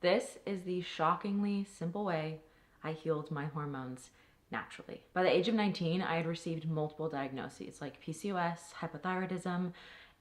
This is the shockingly simple way I healed my hormones naturally. By the age of 19, I had received multiple diagnoses like PCOS, hypothyroidism,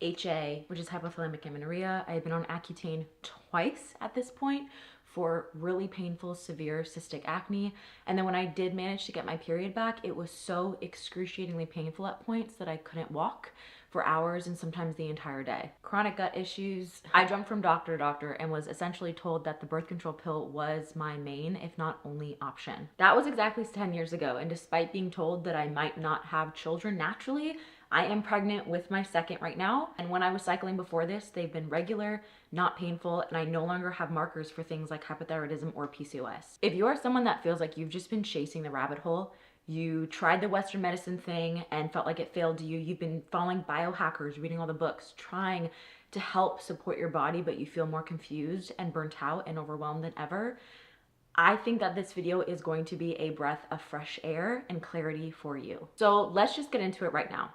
HA, which is hypothalamic amenorrhea. I had been on Accutane twice at this point for really painful, severe cystic acne. And then when I did manage to get my period back, it was so excruciatingly painful at points that I couldn't walk for hours and sometimes the entire day. Chronic gut issues. I jumped from doctor to doctor and was essentially told that the birth control pill was my main, if not only option. That was exactly 10 years ago, and despite being told that I might not have children naturally, I am pregnant with my second right now, and when I was cycling before this, they've been regular, not painful, and I no longer have markers for things like hypothyroidism or PCOS. If you are someone that feels like you've just been chasing the rabbit hole, you tried the Western medicine thing and felt like it failed you, you've been following biohackers, reading all the books, trying to help support your body, but you feel more confused and burnt out and overwhelmed than ever, I think that this video is going to be a breath of fresh air and clarity for you. So let's just get into it right now.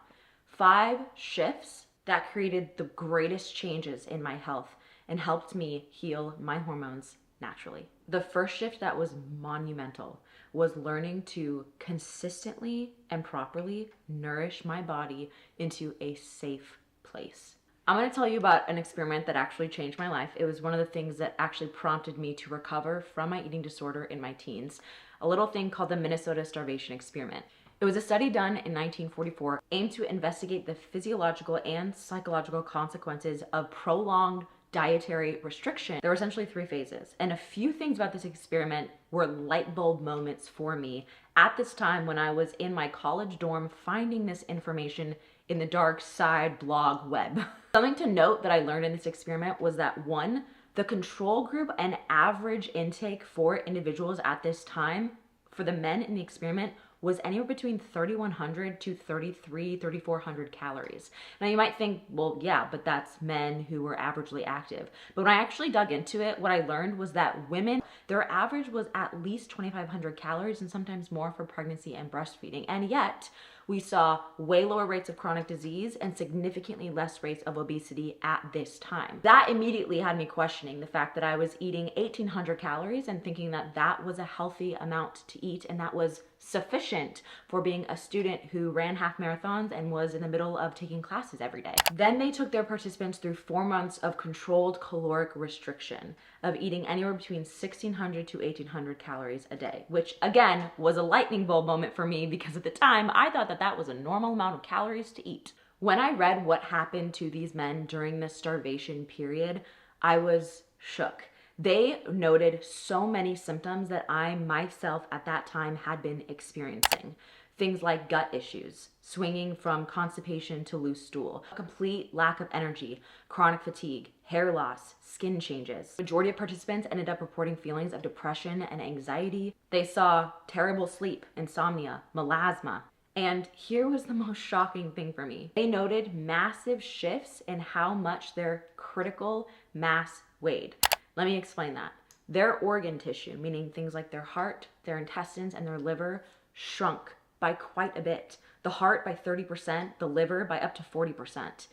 5 shifts that created the greatest changes in my health and helped me heal my hormones naturally. The first shift that was monumental was learning to consistently and properly nourish my body into a safe place. I'm going to tell you about an experiment that actually changed my life. It was one of the things that actually prompted me to recover from my eating disorder in my teens. A little thing called the Minnesota Starvation Experiment. It was a study done in 1944 aimed to investigate the physiological and psychological consequences of prolonged dietary restriction. There were essentially 3 phases, and a few things about this experiment were light bulb moments for me at this time when I was in my college dorm finding this information in the dark side blog web. Something to note that I learned in this experiment was that 1, the control group and average intake for individuals at this time for the men in the experiment was anywhere between 3,100 to 3,400 calories. Now you might think, well, yeah, but that's men who were averagely active. But when I actually dug into it, what I learned was that women, their average was at least 2,500 calories and sometimes more for pregnancy and breastfeeding. And yet, we saw way lower rates of chronic disease and significantly less rates of obesity at this time. That immediately had me questioning the fact that I was eating 1,800 calories and thinking that that was a healthy amount to eat and that was sufficient for being a student who ran half marathons and was in the middle of taking classes every day. Then they took their participants through 4 months of controlled caloric restriction of eating anywhere between 1,600 to 1,800 calories a day, which again was a lightning bulb moment for me because at the time I thought that that was a normal amount of calories to eat. When I read what happened to these men during the starvation period, I was shook. They noted so many symptoms that I myself at that time had been experiencing. Things like gut issues, swinging from constipation to loose stool, a complete lack of energy, chronic fatigue, hair loss, skin changes. Majority of participants ended up reporting feelings of depression and anxiety. They saw terrible sleep, insomnia, melasma. And here was the most shocking thing for me. They noted massive shifts in how much their critical mass weighed. Let me explain that. Their organ tissue, meaning things like their heart, their intestines, and their liver, shrunk by quite a bit. The heart by 30%, the liver by up to 40%.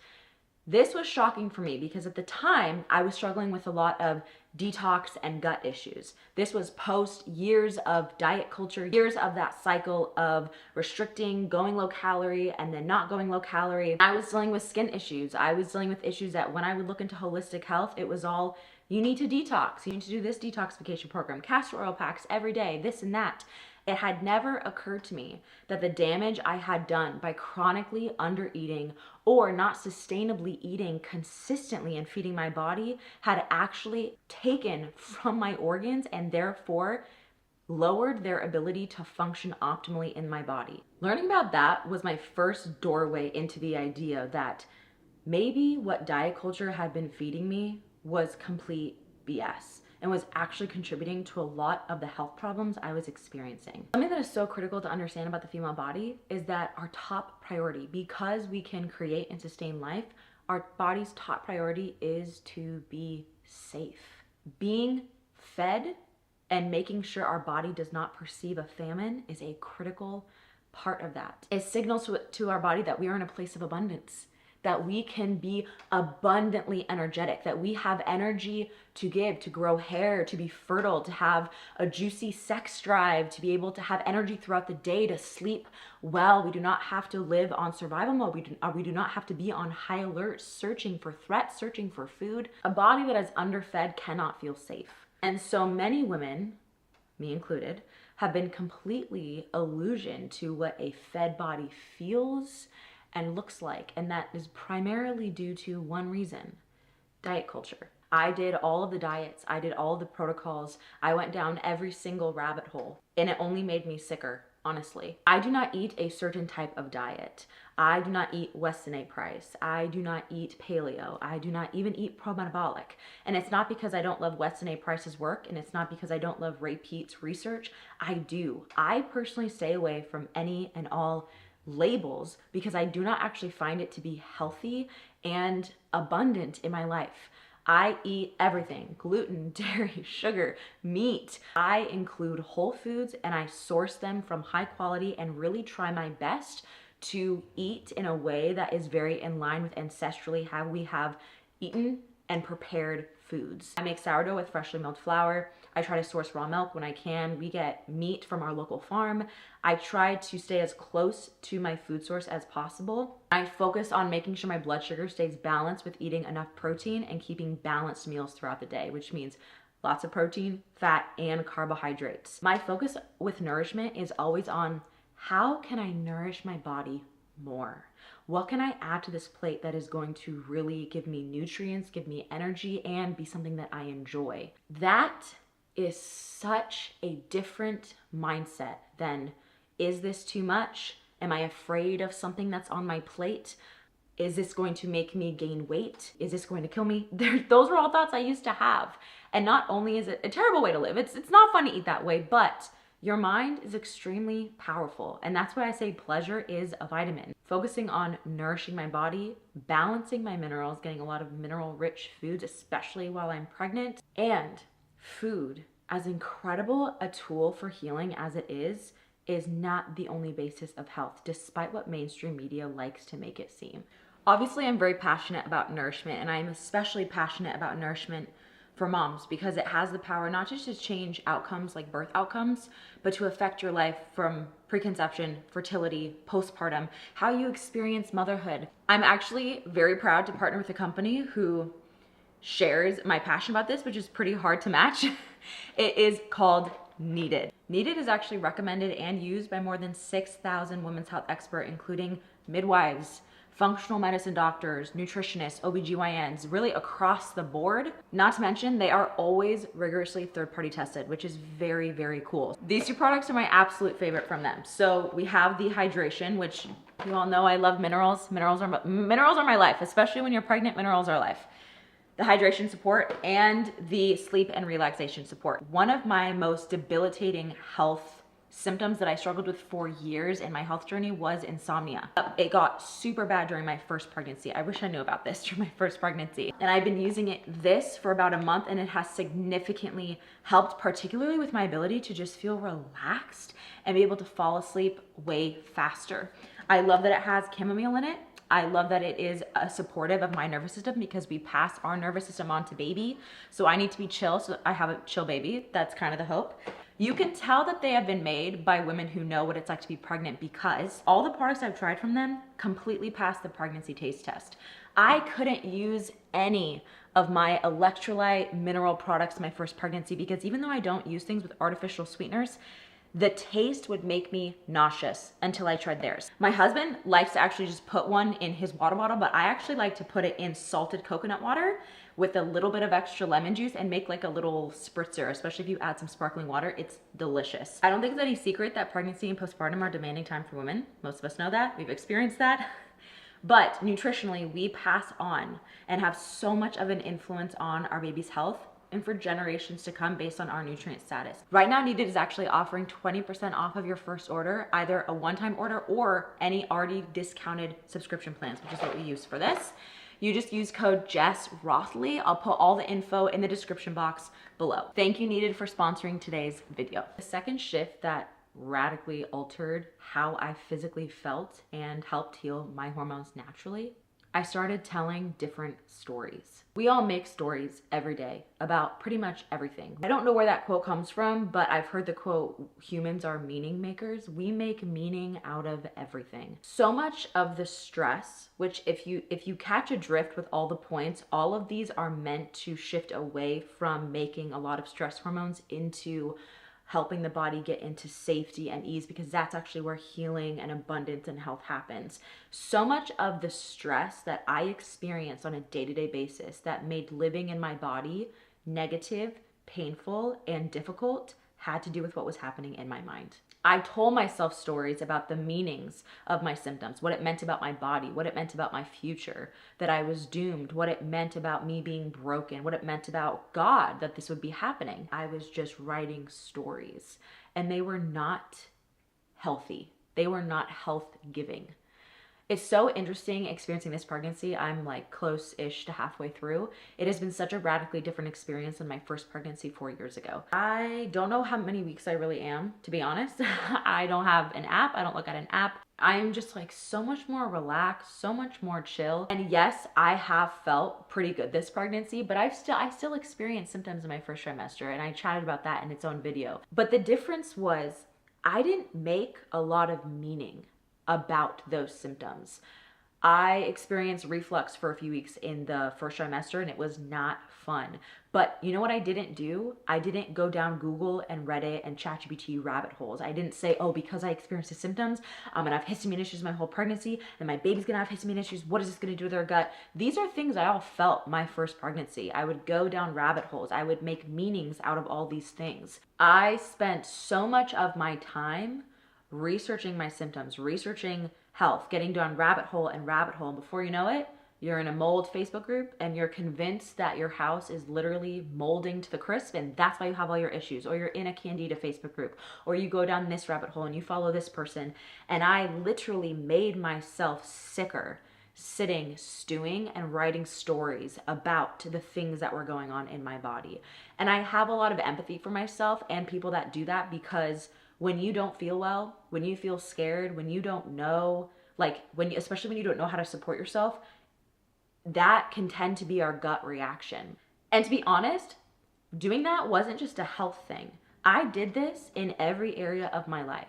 This was shocking for me because at the time I was struggling with a lot of detox and gut issues. This was post years of diet culture, years of that cycle of restricting, going low calorie, and then not going low calorie. I was dealing with skin issues. I was dealing with issues that when I would look into holistic health, it was all, you need to detox. You need to do this detoxification program, castor oil packs every day, this and that. It had never occurred to me that the damage I had done by chronically under-eating or not sustainably eating consistently and feeding my body had actually taken from my organs and therefore lowered their ability to function optimally in my body. Learning about that was my first doorway into the idea that maybe what diet culture had been feeding me was complete BS and was actually contributing to a lot of the health problems I was experiencing. Something that is so critical to understand about the female body is that our top priority, because we can create and sustain life, our body's top priority is to be safe. Being fed and making sure our body does not perceive a famine is a critical part of that. It signals to our body that we are in a place of abundance, that we can be abundantly energetic, that we have energy to give, to grow hair, to be fertile, to have a juicy sex drive, to be able to have energy throughout the day, to sleep well. We do not have to live on survival mode. We do not have to be on high alert, searching for threats, searching for food. A body that is underfed cannot feel safe. And so many women, me included, have been completely illusioned to what a fed body feels and looks like. And that is primarily due to one reason: diet culture. I did all of the diets, I did all of the protocols, I went down every single rabbit hole, and it only made me sicker, honestly. I do not eat a certain type of diet. I do not eat Weston A. Price. I do not eat paleo. I do not even eat pro-metabolic. And it's not because I don't love Weston A. Price's work, and it's not because I don't love Ray Peat's research. I do. I personally stay away from any and all labels because I do not actually find it to be healthy and abundant in my life. I eat everything: gluten, dairy, sugar, meat. I include whole foods and I source them from high quality and really try my best to eat in a way that is very in line with ancestrally how we have eaten and prepared foods. I make sourdough with freshly milled flour. I try to source raw milk when I can. We get meat from our local farm. I try to stay as close to my food source as possible. I focus on making sure my blood sugar stays balanced with eating enough protein and keeping balanced meals throughout the day, which means lots of protein, fat, and carbohydrates. My focus with nourishment is always on how can I nourish my body more? What can I add to this plate that is going to really give me nutrients, give me energy, and be something that I enjoy? That is such a different mindset than, is this too much? Am I afraid of something that's on my plate? Is this going to make me gain weight? Is this going to kill me? Those were all thoughts I used to have. And not only is it a terrible way to live, it's not fun to eat that way, but your mind is extremely powerful. And that's why I say pleasure is a vitamin. Focusing on nourishing my body, balancing my minerals, getting a lot of mineral-rich foods, especially while I'm pregnant, and food, as incredible a tool for healing as it is not the only basis of health, despite what mainstream media likes to make it seem. Obviously, I'm very passionate about nourishment, and I'm especially passionate about nourishment for moms because it has the power not just to change outcomes like birth outcomes, but to affect your life from preconception, fertility, postpartum, how you experience motherhood. I'm actually very proud to partner with a company who shares my passion about this, which is pretty hard to match. It is called Needed. Needed is actually recommended and used by more than 6,000 women's health experts, including midwives, functional medicine doctors, nutritionists, OBGYNs, really across the board. Not to mention, they are always rigorously third-party tested, which is very, very cool. These two products are my absolute favorite from them. So we have the hydration, which you all know I love minerals. Minerals are my life, especially when you're pregnant. Minerals are life. The hydration support, and the sleep and relaxation support. One of my most debilitating health symptoms that I struggled with for years in my health journey was insomnia. It got super bad during my first pregnancy. I wish I knew about this during my first pregnancy. And I've been using this for about a month, and it has significantly helped, particularly with my ability to just feel relaxed and be able to fall asleep way faster. I love that it has chamomile in it. I love that it is supportive of my nervous system because we pass our nervous system on to baby. So I need to be chill, so I have a chill baby. That's kind of the hope. You can tell that they have been made by women who know what it's like to be pregnant because all the products I've tried from them completely passed the pregnancy taste test. I couldn't use any of my electrolyte mineral products in my first pregnancy because even though I don't use things with artificial sweeteners, the taste would make me nauseous until I tried theirs. My husband likes to actually just put one in his water bottle, but I actually like to put it in salted coconut water with a little bit of extra lemon juice and make like a little spritzer, especially if you add some sparkling water. It's delicious. I don't think it's any secret that pregnancy and postpartum are demanding time for women. Most of us know that. We've experienced that. But nutritionally, we pass on and have so much of an influence on our baby's health and for generations to come based on our nutrient status. Right now, Needed is actually offering 20% off of your first order, either a one-time order or any already discounted subscription plans, which is what we use for this. You just use code JessRothley. I'll put all the info in the description box below. Thank you, Needed, for sponsoring today's video. The second shift that radically altered how I physically felt and helped heal my hormones naturally I started telling different stories. We all make stories every day about pretty much everything. I don't know where that quote comes from, but I've heard the quote, humans are meaning makers. We make meaning out of everything. So much of the stress, which if you catch a drift with all the points, all of these are meant to shift away from making a lot of stress hormones into helping the body get into safety and ease, because that's actually where healing and abundance and health happens. So much of the stress that I experienced on a day-to-day basis that made living in my body negative, painful, and difficult had to do with what was happening in my mind. I told myself stories about the meanings of my symptoms, what it meant about my body, what it meant about my future, that I was doomed, what it meant about me being broken, what it meant about God, that this would be happening. I was just writing stories, and they were not healthy. They were not health-giving. It's so interesting experiencing this pregnancy. I'm like close-ish to halfway through. It has been such a radically different experience than my first pregnancy 4 years ago. I don't know how many weeks I really am, to be honest. I don't have an app. I don't look at an app. I'm just like so much more relaxed, so much more chill. And yes, I have felt pretty good this pregnancy, but I still experienced symptoms in my first trimester, and I chatted about that in its own video. But the difference was I didn't make a lot of meaning about those symptoms. I experienced reflux for a few weeks in the first trimester, and it was not fun. But you know what I didn't do? I didn't go down Google and Reddit and ChatGPT rabbit holes. I didn't say, oh, because I experienced the symptoms, I'm gonna have histamine issues my whole pregnancy, and my baby's gonna have histamine issues. What is this gonna do to their gut? These are things I all felt my first pregnancy. I would go down rabbit holes. I would make meanings out of all these things. I spent so much of my time researching my symptoms, researching health, getting down rabbit hole and rabbit hole. And before you know it, you're in a mold Facebook group and you're convinced that your house is literally molding to the crisp, and that's why you have all your issues. Or you're in a Candida Facebook group, or you go down this rabbit hole and you follow this person. And I literally made myself sicker sitting, stewing, and writing stories about the things that were going on in my body. And I have a lot of empathy for myself and people that do that, because when you don't feel well, when you feel scared, when you don't know, especially when you don't know how to support yourself, that can tend to be our gut reaction. And to be honest, doing that wasn't just a health thing. I did this in every area of my life.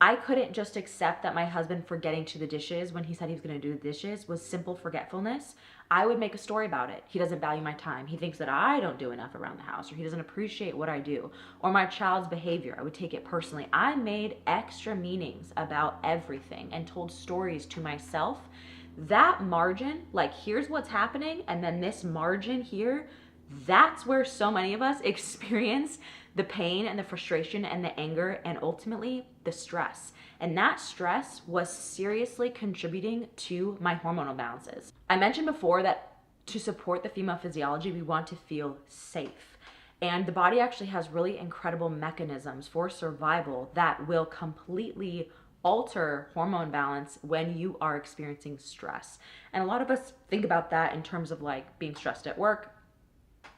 I couldn't just accept that my husband forgetting to do the dishes when he said he was going to do the dishes was simple forgetfulness. I would make a story about it. He doesn't value my time. He thinks that I don't do enough around the house, or he doesn't appreciate what I do, or my child's behavior. I would take it personally. I made extra meanings about everything and told stories to myself. That margin, like here's what's happening, and then this margin here, that's where so many of us experience the pain and the frustration and the anger and ultimately the stress. And that stress was seriously contributing to my hormonal balances. I mentioned before that to support the female physiology, we want to feel safe. And the body actually has really incredible mechanisms for survival that will completely alter hormone balance when you are experiencing stress. And a lot of us think about that in terms of like being stressed at work,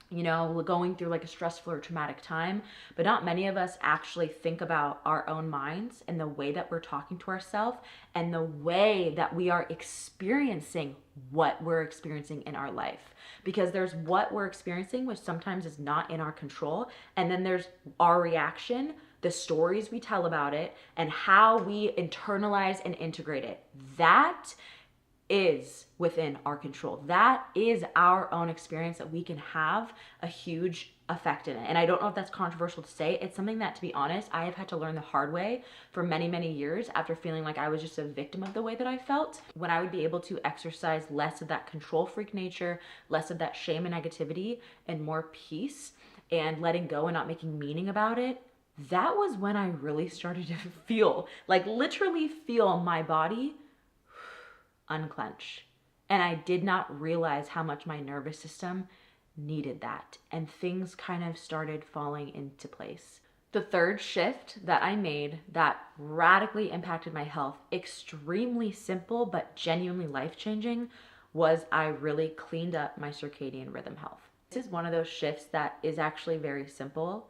you know, going through like a stressful or traumatic time, but not many of us actually think about our own minds and the way that we're talking to ourselves and the way that we are experiencing what we're experiencing in our life. Because there's what we're experiencing, which sometimes is not in our control, and then there's our reaction, the stories we tell about it, and how we internalize and integrate it. That is within our control. That is our own experience that we can have a huge effect in it. And I don't know if that's controversial to say. It's something that, to be honest, I have had to learn the hard way for many, many years after feeling like I was just a victim of the way that I felt. When I would be able to exercise less of that control freak nature, less of that shame and negativity, and more peace and letting go and not making meaning about it, that was when I really started to feel, like literally feel my body unclench. And I did not realize how much my nervous system needed that. And things kind of started falling into place. The third shift that I made that radically impacted my health, extremely simple but genuinely life-changing, was I really cleaned up my circadian rhythm health. This is one of those shifts that is actually very simple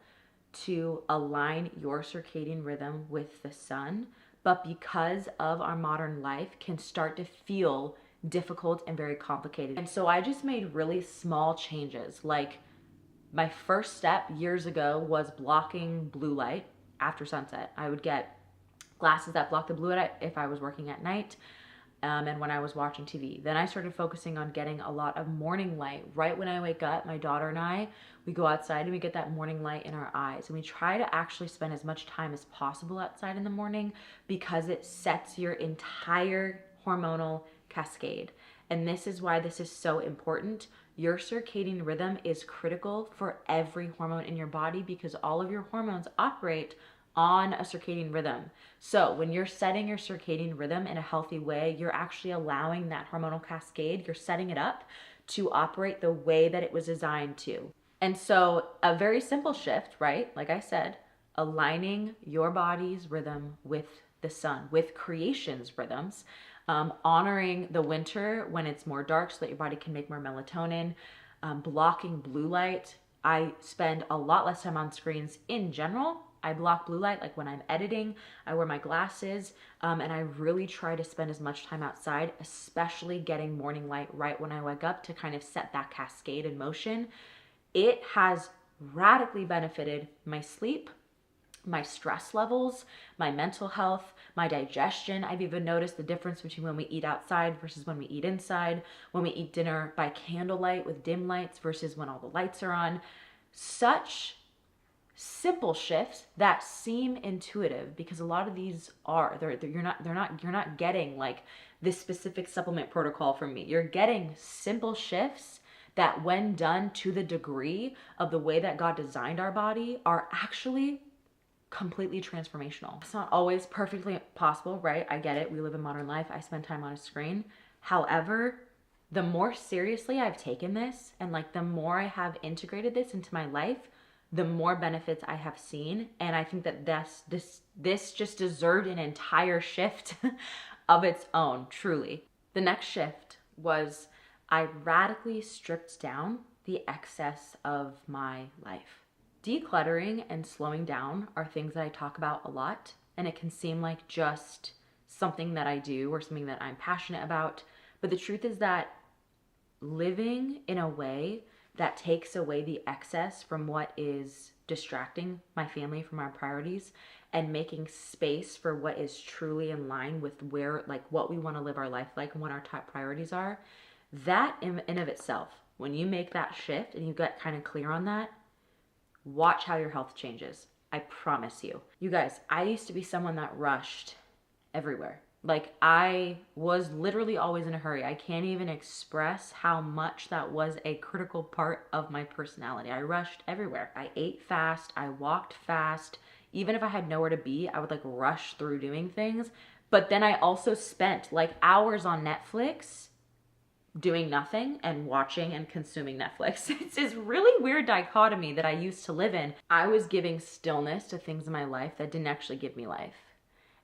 to align your circadian rhythm with the sun, but because of our modern life can start to feel difficult and very complicated. And so I just made really small changes. Like my first step years ago was blocking blue light after sunset. I would get glasses that block the blue light if I was working at night. And when I was watching TV. Then I started focusing on getting a lot of morning light. Right when I wake up, my daughter and I, we go outside and we get that morning light in our eyes. And we try to actually spend as much time as possible outside in the morning because it sets your entire hormonal cascade. And this is why this is so important. Your circadian rhythm is critical for every hormone in your body because all of your hormones operate on a circadian rhythm. So when you're setting your circadian rhythm in a healthy way, you're actually allowing that hormonal cascade, you're setting it up to operate the way that it was designed to. And so a very simple shift, right? Like I said, aligning your body's rhythm with the sun, with creation's rhythms, honoring the winter when it's more dark so that your body can make more melatonin, blocking blue light. I spend a lot less time on screens in general. I block blue light, like when I'm editing, I wear my glasses, and I really try to spend as much time outside, especially getting morning light right when I wake up to kind of set that cascade in motion. It has radically benefited my sleep, my stress levels, my mental health, my digestion. I've even noticed the difference between when we eat outside versus when we eat inside, when we eat dinner by candlelight with dim lights versus when all the lights are on. Such simple shifts that seem intuitive because a lot of these are you're not getting like this specific supplement protocol from me. You're getting simple shifts that when done to the degree of the way that God designed our body are actually completely transformational. It's not always perfectly possible, right? I get it. We live in modern life. I spend time on a screen. However, the more seriously I've taken this and like the more I have integrated this into my life, the more benefits I have seen. And I think that this just deserved an entire shift of its own, truly. The next shift was I radically stripped down the excess of my life. Decluttering and slowing down are things that I talk about a lot, and it can seem like just something that I do or something that I'm passionate about. But the truth is that living in a way that takes away the excess from what is distracting my family from our priorities and making space for what is truly in line with where, like, what we want to live our life like and what our top priorities are, that in of itself, when you make that shift and you get kind of clear on that, watch how your health changes. I promise you. You guys, I used to be someone that rushed everywhere. Like, I was literally always in a hurry. I can't even express how much that was a critical part of my personality. I rushed everywhere. I ate fast. I walked fast. Even if I had nowhere to be, I would like rush through doing things. But then I also spent like hours on Netflix doing nothing and watching and consuming Netflix. It's this really weird dichotomy that I used to live in. I was giving stillness to things in my life that didn't actually give me life.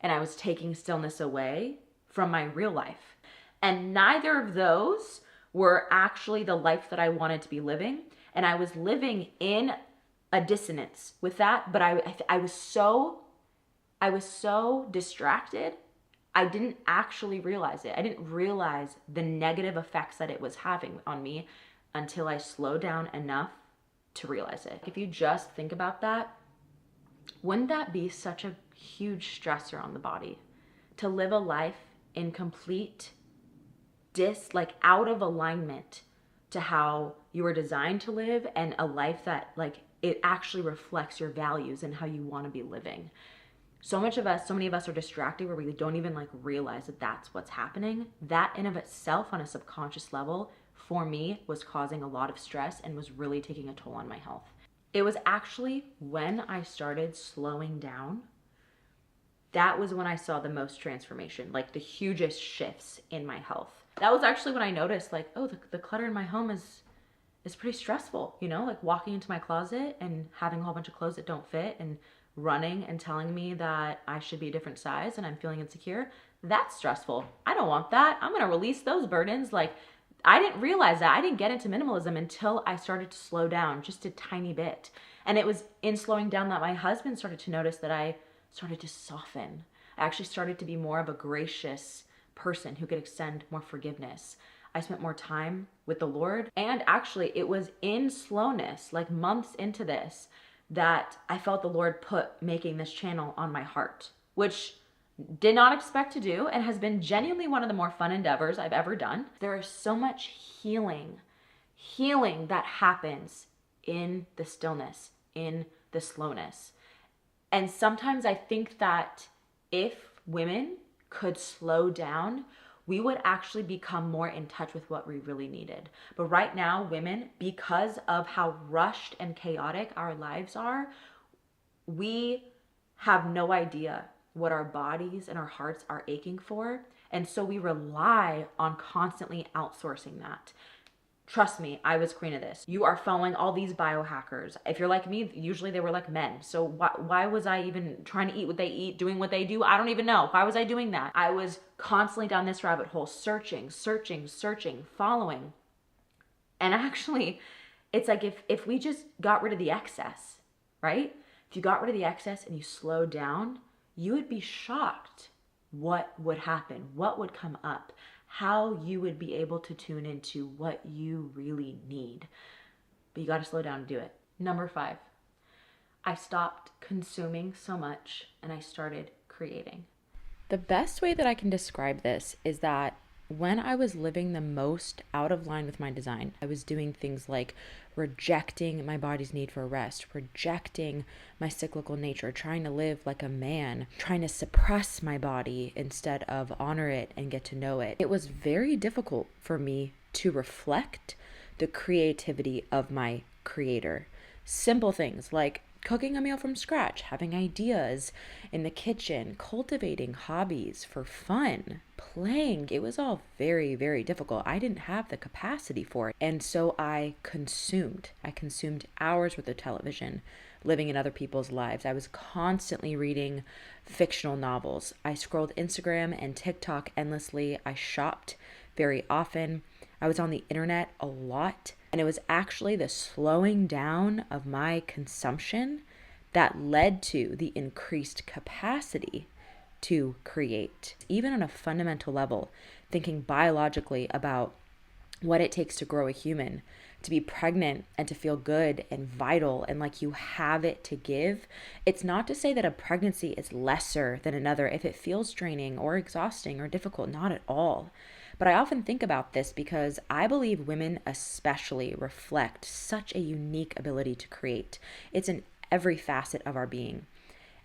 And I was taking stillness away from my real life. And neither of those were actually the life that I wanted to be living. And I was living in a dissonance with that. But I was so distracted, I didn't actually realize it. I didn't realize the negative effects that it was having on me until I slowed down enough to realize it. If you just think about that, wouldn't that be such a huge stressor on the body to live a life in complete out of alignment to how you were designed to live, and a life that like it actually reflects your values and how you want to be living? So many of us are distracted where we don't even like realize that that's what's happening. That in of itself on a subconscious level for me was causing a lot of stress and was really taking a toll on my health. It was actually when I started slowing down, that was when I saw the most transformation, like the hugest shifts in my health. That was actually when I noticed like, oh, the clutter in my home is pretty stressful, you know, like walking into my closet and having a whole bunch of clothes that don't fit and running and telling me that I should be a different size and I'm feeling insecure. That's stressful. I don't want that. I'm going to release those burdens. Like, I didn't realize that. I didn't get into minimalism until I started to slow down just a tiny bit. And it was in slowing down that my husband started to notice that I started to soften. I actually started to be more of a gracious person who could extend more forgiveness. I spent more time with the Lord. And actually, it was in slowness, like months into this, that I felt the Lord put making this channel on my heart, which did not expect to do and has been genuinely one of the more fun endeavors I've ever done. There is so much healing that happens in the stillness, in the slowness. And sometimes I think that if women could slow down, we would actually become more in touch with what we really needed. But right now, women, because of how rushed and chaotic our lives are, we have no idea what our bodies and our hearts are aching for. And so we rely on constantly outsourcing that. Trust me, I was queen of this. You are following all these biohackers. If you're like me, usually they were like men. So why was I even trying to eat what they eat, doing what they do? I don't even know. Why was I doing that? I was constantly down this rabbit hole, searching, following. And actually, it's like if we just got rid of the excess, right? If you got rid of the excess and you slowed down, you would be shocked what would happen, what would come up, how you would be able to tune into what you really need. But you got to slow down and do it. Number 5, I stopped consuming so much and I started creating. The best way that I can describe this is that when I was living the most out of line with my design, I was doing things like rejecting my body's need for rest, rejecting my cyclical nature, trying to live like a man, trying to suppress my body instead of honor it and get to know it. It was very difficult for me to reflect the creativity of my creator. Simple things like cooking a meal from scratch, having ideas in the kitchen, cultivating hobbies for fun, playing. It was all very, very difficult. I didn't have the capacity for it. And so I consumed hours worth of television, living in other people's lives. I was constantly reading fictional novels. I scrolled Instagram and TikTok endlessly. I shopped very often. I was on the internet a lot. And it was actually the slowing down of my consumption that led to the increased capacity to create. Even on a fundamental level, thinking biologically about what it takes to grow a human, to be pregnant and to feel good and vital and like you have it to give. It's not to say that a pregnancy is lesser than another if it feels draining or exhausting or difficult, not at all. But I often think about this because I believe women especially reflect such a unique ability to create. It's in every facet of our being.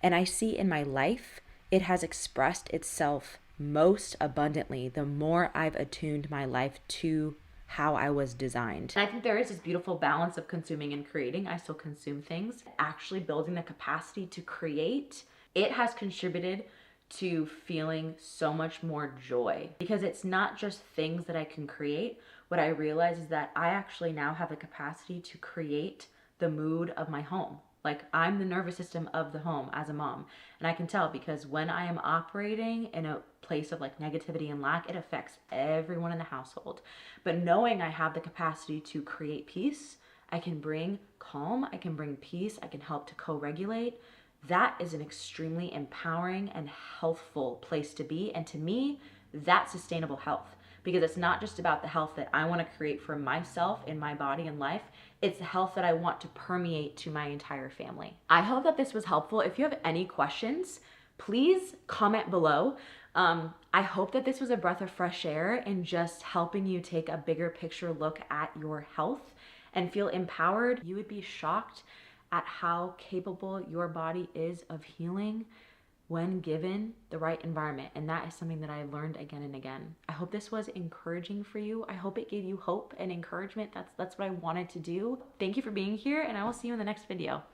And I see in my life, it has expressed itself most abundantly the more I've attuned my life to how I was designed. And I think there is this beautiful balance of consuming and creating. I still consume things. Actually building the capacity to create, it has contributed to feeling so much more joy, because it's not just things that I can create. What I realize is that I actually now have the capacity to create the mood of my home. Like, I'm the nervous system of the home as a mom. And I can tell because when I am operating in a place of like negativity and lack, it affects everyone in the household. But knowing I have the capacity to create peace, I can bring calm, I can bring peace, I can help to co-regulate. That is an extremely empowering and healthful place to be. And to me, that's sustainable health, because it's not just about the health that I want to create for myself in my body and life. It's the health that I want to permeate to my entire family. I hope that this was helpful. If you have any questions, please comment below. I hope that this was a breath of fresh air in just helping you take a bigger picture look at your health and feel empowered. You would be shocked at how capable your body is of healing when given the right environment. And that is something that I learned again and again. I hope this was encouraging for you. I hope it gave you hope and encouragement. That's what I wanted to do. Thank you for being here, and I will see you in the next video.